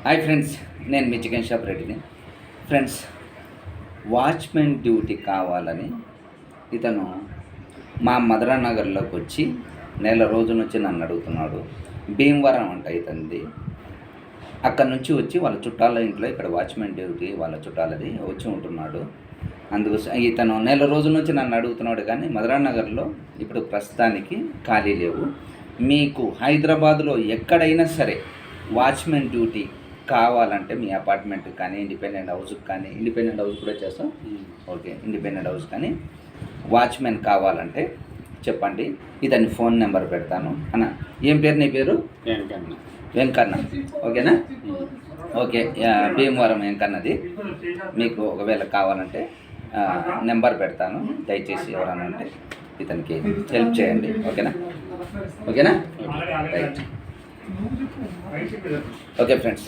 Hi friends, నేను మీ chicken shop రెడ్డిని. Friends, watchman duty కావాలని ఇతను మా మధురానగర్లోకి వచ్చి నెల రోజుల నుంచి నన్ను అడుగుతున్నాడు. భీమవరం అంట ఇతనిది. అక్కడ నుంచి వచ్చి వాళ్ళ చుట్టాల ఇంట్లో ఇక్కడ వాచ్మెన్ డ్యూటీ వాళ్ళ చుట్టాలది వచ్చి ఉంటున్నాడు. అందుకోసం ఇతను నెల రోజుల నుంచి నన్ను అడుగుతున్నాడు. కానీ మధురానగర్లో ఇప్పుడు ప్రస్తుతానికి ఖాళీ లేవు. మీకు హైదరాబాద్లో ఎక్కడైనా సరే వాచ్మెన్ డ్యూటీ కావాలంటే మీ అపార్ట్మెంట్కి కానీ ఇండిపెండెంట్ హౌస్కి కానీ, ఇండిపెండెంట్ హౌస్ కూడా చేస్తాం, ఓకే, ఇండిపెండెంట్ హౌస్ కానీ వాచ్మెన్ కావాలంటే చెప్పండి. ఇతని ఫోన్ నెంబర్ పెడతాను. అన్న, ఏం పేరు నీ పేరు? వెంకన్న. ఓకేనా? ఓకే, భీమవరం వెంకన్నది. మీకు ఒకవేళ కావాలంటే నెంబర్ పెడతాను. దయచేసి ఎవరన్నా అంటే ఇతనికి హెల్ప్ చేయండి. ఓకేనా? ఓకేనా? రైట్. Okay friends.